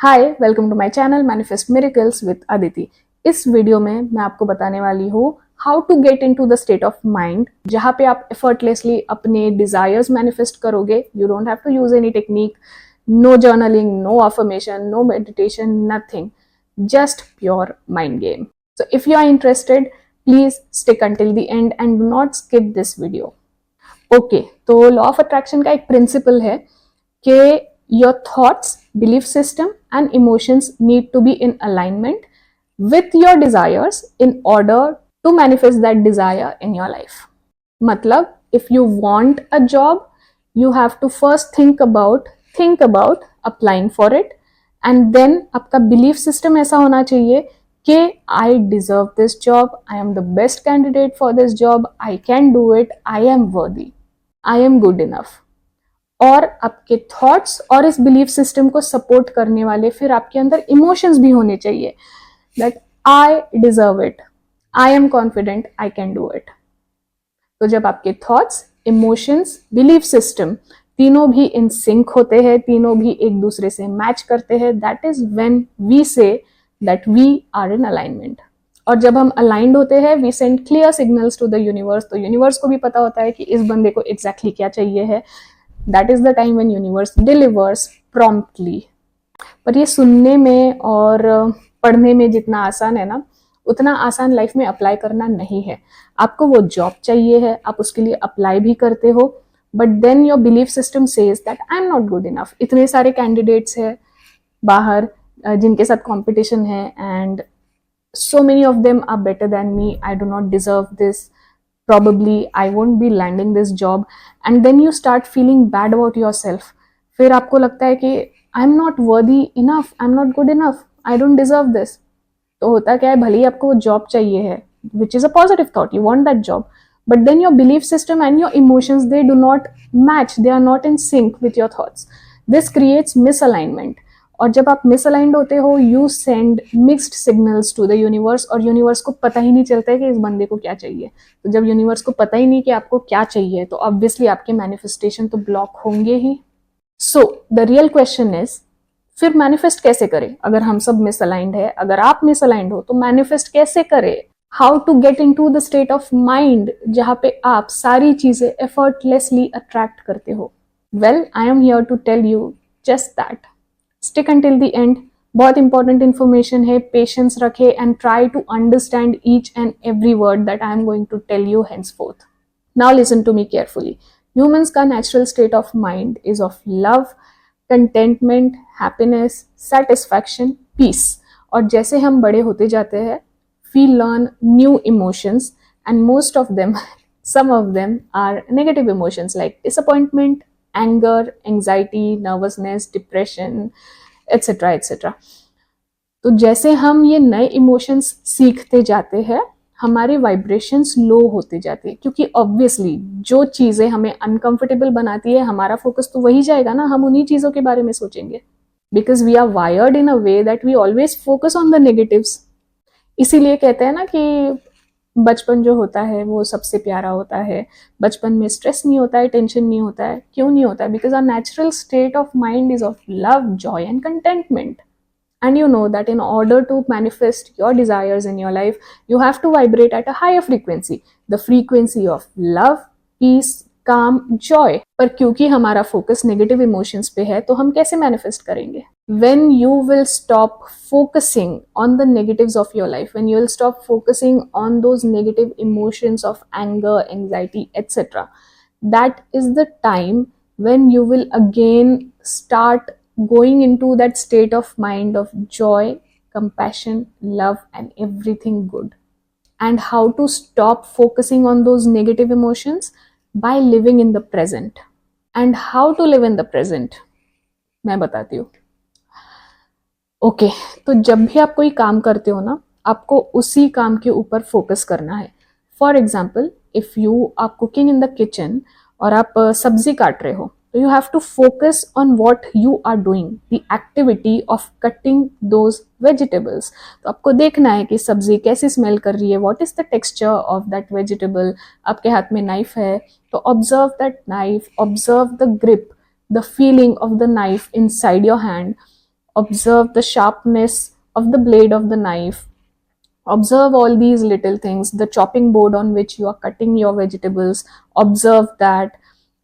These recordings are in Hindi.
Hi, welcome to my channel manifest miracles with Aditi. इस वीडियो में मैं आपको बताने वाली हूँ how to get into the state of mind जहाँ पे आप एफर्टलेसली अपने डिजायर्स मैनिफेस्ट करोगे। You don't have to use any technique, no journaling, no affirmation, no meditation, nothing, just pure mind game. So if you are interested, please stick until the end and do not skip this video. Okay, तो लॉ ऑफ अट्रैक्शन का एक प्रिंसिपल है कि your thoughts, belief system and emotions need to be in alignment with your desires in order to manifest that desire in your life. मतलब if you want a job, you have to first think about applying for it, and then आपका belief system ऐसा होना चाहिए कि I deserve this job, I am the best candidate for this job, I can do it, I am worthy, I am good enough. और आपके थॉट्स और इस बिलीफ सिस्टम को सपोर्ट करने वाले फिर आपके अंदर इमोशंस भी होने चाहिए that I deserve it, I am confident, I can do it. तो जब आपके थॉट्स, इमोशंस, बिलीफ सिस्टम तीनों भी इन सिंक होते हैं, तीनों भी एक दूसरे से मैच करते हैं, that is when we say that we are in alignment. और जब हम अलाइंड होते हैं, we send clear signals to the universe. तो यूनिवर्स को भी पता होता है कि इस बंदे को एग्जैक्टली क्या चाहिए है। That is the time when universe delivers promptly. पर ये सुनने में और पढ़ने में जितना आसान है ना, उतना आसान लाइफ में अप्लाई करना नहीं है। आपको वो जॉब चाहिए है, आप उसके लिए अप्लाई भी करते हो, but then your belief system says that I am not good enough. इतने सारे कैंडिडेट्स है बाहर जिनके साथ कंपटीशन है, and so many of them are better than me, I do not deserve this, probably I won't be landing this job, and then you start feeling bad about yourself. फिर आपको लगता है कि I'm not worthy enough, I'm not good enough, I don't deserve this. तो होता क्या है, भले ही आपको वो जॉब चाहिए है, which is a positive thought, you want that job, but then your belief system and your emotions, they do not match, they are not in sync with your thoughts. This creates misalignment. और जब आप मिसअलाइंड होते हो, you send mixed signals to the universe, और यूनिवर्स को पता ही नहीं चलता है कि इस बंदे को क्या चाहिए। तो जब यूनिवर्स को पता ही नहीं कि आपको क्या चाहिए, तो ऑब्वियसली आपके मैनिफेस्टेशन तो ब्लॉक होंगे ही। So the real question is, फिर मैनिफेस्ट कैसे करें? अगर हम सब मिसअलाइंड है, अगर आप मिसअलाइंड हो, तो मैनिफेस्ट कैसे करें? How to get into the state of mind जहां पे आप सारी चीजें एफर्टलेसली अट्रैक्ट करते हो? Well, I am here to tell you just that. Stick until the end, बहुत इंपॉर्टेंट इन्फॉर्मेशन है। पेशेंस रखे and try to understand each and every word that I am going to tell you henceforth. Now listen to me carefully. Humans का natural state of mind is of love, contentment, happiness, satisfaction, peace. और जैसे हम बड़े होते जाते हैं, we learn new emotions, and most of them, some of them are negative emotions like disappointment, anger, anxiety, nervousness, depression, etc. etc. तो जैसे हम ये नए इमोशंस सीखते जाते हैं, हमारे वाइब्रेशंस लो होते जाते हैं, क्योंकि ऑब्वियसली जो चीजें हमें अनकंफर्टेबल बनाती है, हमारा फोकस तो वही जाएगा ना, हम उन्हीं चीजों के बारे में सोचेंगे, because we are wired in a way that we always focus on the negatives. इसीलिए कहते हैं ना कि बचपन जो होता है वो सबसे प्यारा होता है। बचपन में स्ट्रेस नहीं होता है, टेंशन नहीं होता है। क्यों नहीं होता है? Because our natural state of mind is of love, joy and contentment. And you know that in order to manifest your desires in your life, you have to vibrate at a higher frequency, the frequency of love, peace, calm, joy. पर क्योंकि हमारा फोकस नेगेटिव इमोशंस पे है, तो हम कैसे मैनिफेस्ट करेंगे? When you will stop focusing on the negatives of your life, when you will stop focusing on those negative emotions of anger, anxiety, etc., that is the time when you will again start going into that state of mind of joy, compassion, love, and everything good. And how to stop focusing on those negative emotions? By living in the present. And how to live in the present? मैं बताती हूँ। ओके, तो जब भी आप कोई काम करते हो ना, आपको उसी काम के ऊपर फोकस करना है। For example, if you are cooking in the kitchen और आप सब्जी काट रहे हो, तो you have to focus on what you are doing, the activity of cutting those vegetables. तो आपको देखना है कि सब्जी कैसी स्मेल कर रही है, what is the texture of that vegetable. आपके हाथ में नाइफ है, तो observe that knife, observe the grip, the feeling of the knife inside your hand, Observe the sharpness of the blade of the knife. Observe all these little things, the chopping board on which you are cutting your vegetables. Observe that.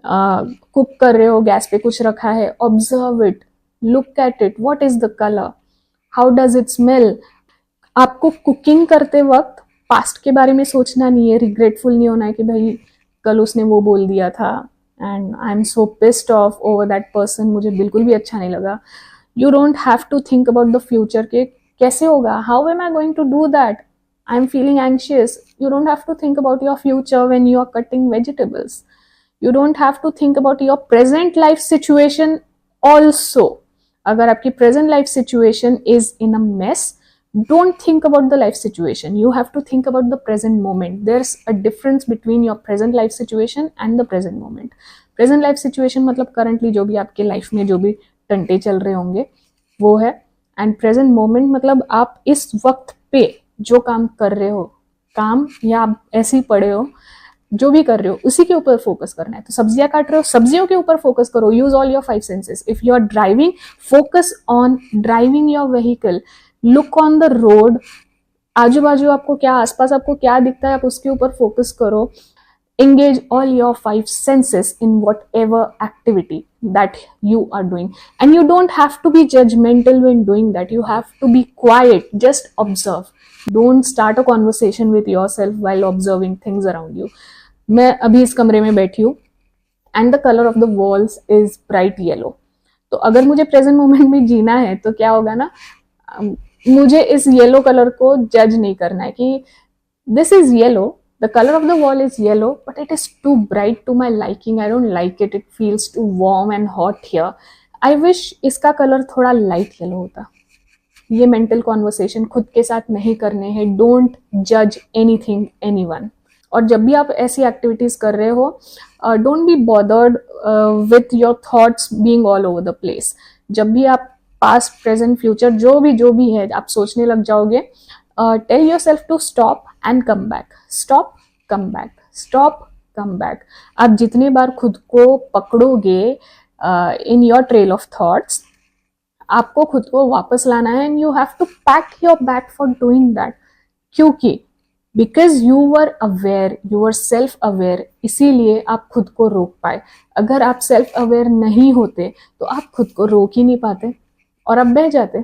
Cook कर रहे हो, गैस पे कुछ रखा है, observe it, look at it, what is the colour, how does it smell. आपको कुकिंग करते वक्त पास्ट के बारे में सोचना नहीं है, रिग्रेटफुल नहीं होना है कि भाई कल उसने वो बोल दिया था and I am so pissed off over that person, मुझे बिल्कुल भी अच्छा नहीं लगा. You don't have to think about the future के कैसे होगा, how am I going to do that, I am feeling anxious. You don't have to think about your future when you are cutting vegetables. You don't have to think about your present life situation also. अगर आपकी present life situation is in a mess, don't think about the life situation. You have to think about the present moment. There's a difference between your present life situation and the present moment. Present life situation मतलब currently जो भी आपके life में जो भी टंटे चल रहे होंगे वो है, and present moment मतलब आप इस वक्त पे जो काम कर रहे हो, काम या आप ऐसे ही पड़े हो, जो भी कर रहे हो उसी के ऊपर फोकस करना है. तो सब्जियां काट रहे हो, सब्जियों के ऊपर फोकस करो. Use all your 5 senses. If you are driving, focus on driving your vehicle. Look on the road. आजू बाजू आपको क्या, आसपास आपको क्या दिखता है, आप उसके ऊपर फोकस करो. Engage all your 5 senses in whatever activity that you are doing, and you don't have to be judgmental when doing that. You have to be quiet, just observe. Don't start a conversation with yourself while observing things around you. मैं अभी इस कमरे में बैठी हूँ and the colour of the walls is bright yellow. तो अगर मुझे प्रेजेंट मोमेंट में जीना है तो क्या होगा ना, मुझे इस येलो कलर को जज नहीं करना है कि this is yellow, the colour of the wall is yellow but it is too bright to my liking, I don't like it, it feels too warm and hot here, I wish इसका कलर थोड़ा लाइट येलो होता. ये मेंटल कॉन्वर्सेशन खुद के साथ नहीं करने हैं. डोंट जज एनीथिंग, एनीवन. और जब भी आप ऐसी एक्टिविटीज कर रहे हो, don't be bothered with your thoughts being all over the place. जब भी आप पास्ट प्रेजेंट फ्यूचर जो भी है आप सोचने लग जाओगे, tell yourself to stop and come back, stop come back, stop come back. आप जितने बार खुद को पकड़ोगे in your trail of thoughts, आपको खुद को वापस लाना है and you have to pack your bag for doing that. क्योंकि because you were aware, you were self aware, इसीलिए आप खुद को रोक पाए. अगर आप सेल्फ अवेयर नहीं होते तो आप खुद को रोक ही नहीं पाते और आप बह जाते.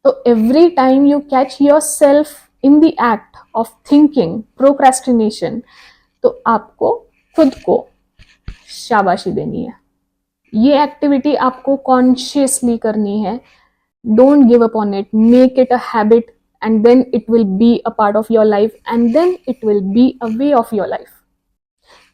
तो every time you catch your self in the act of thinking, procrastination, तो आपको खुद को शाबाशी देनी है. ये एक्टिविटी आपको कॉन्शियसली करनी है. Don't give up on it, make it a habit and then it will be a part of your life, and then it will be a way of your life.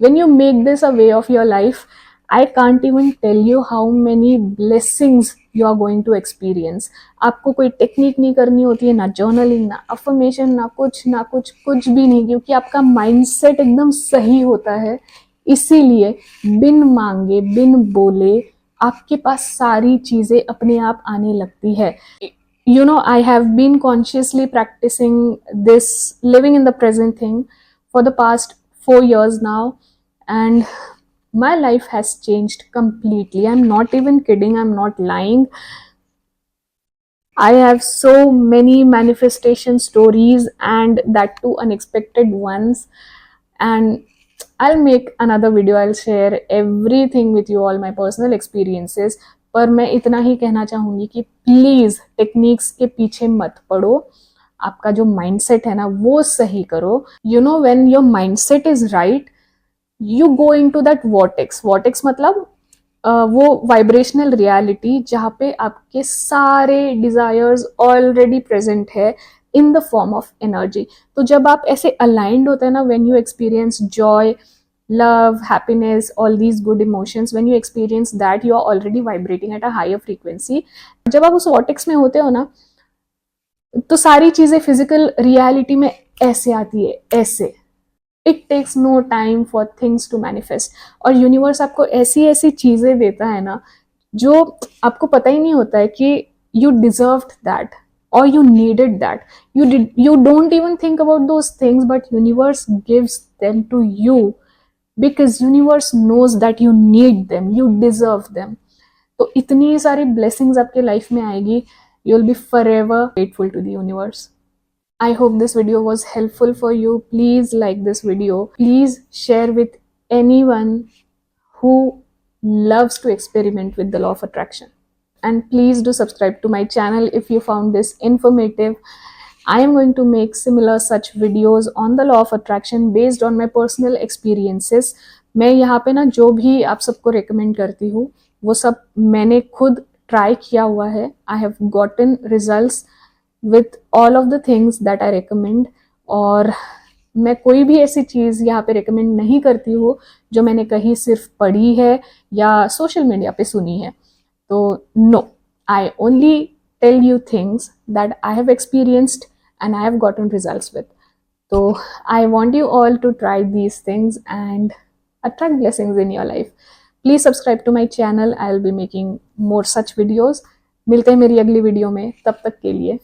When you make this a way of your life, I can't even tell you how many blessings you are going to experience. आपको कोई टेक्निक नहीं करनी होती है, ना जर्नलिंग, ना अफर्मेशन, ना कुछ भी नहीं, क्योंकि आपका माइंडसेट एकदम सही होता है. इसीलिए बिन मांगे बिन बोले आपके पास सारी चीजें अपने आप आने लगती है. You know, I have been consciously practicing this living in the present thing for the past 4 years now, and my life has changed completely. I'm not even kidding, I'm not lying. I have so many manifestation stories, and that too unexpected ones, and I'll make another video. I'll share everything with you, all my personal experiences. पर मैं इतना ही कहना चाहूंगी कि प्लीज टेक्निक्स के पीछे मत पड़ो. आपका जो माइंडसेट है ना वो सही करो. You know, when your mindset is right, you go into that vortex. Vortex मतलब वो वाइब्रेशनल रियलिटी जहाँ पे आपके सारे डिजायर्स ऑलरेडी प्रेजेंट है in the form of energy. तो जब आप ऐसे अलाइंड होते हैं ना, when you experience Joy, love, happiness, all these good emotions, when you experience that, you are already vibrating at a higher frequency. जब आप उस vortex में होते हो ना, तो सारी चीजें फिजिकल रियलिटी में ऐसे आती है, ऐसे. It takes no time for things to manifest. और यूनिवर्स आपको ऐसी ऐसी चीजें देता है ना जो आपको पता ही नहीं होता है कि you deserved that or you needed that. You don't even think about those things, but universe gives them to you. Because universe knows that you need them, you deserve them. तो इतनी सारी ब्लेसिंग्स आपके लाइफ में आएगी, you will be forever grateful to the universe. I hope this video was helpful for you. Please like this video. Please share with anyone who loves to experiment with the law of attraction. And please do subscribe to my channel if you found this informative. I am going to make similar such videos on the law of attraction based on my personal experiences. मैं यहाँ पे ना जो भी आप सबको recommend करती हूँ वो सब मैंने खुद try किया हुआ है. I have gotten results with all of the things that I recommend. और मैं कोई भी ऐसी चीज़ यहाँ पे recommend नहीं करती हूँ जो मैंने कहीं सिर्फ पढ़ी है या सोशल मीडिया पे सुनी है. तो no, I only tell you things that I have experienced and I have gotten results with. So I want you all to try these things and attract blessings in your life. Please subscribe to my channel. I will be making more such videos. मिलते हैं मेरी अगली वीडियो में, तब तक के लिए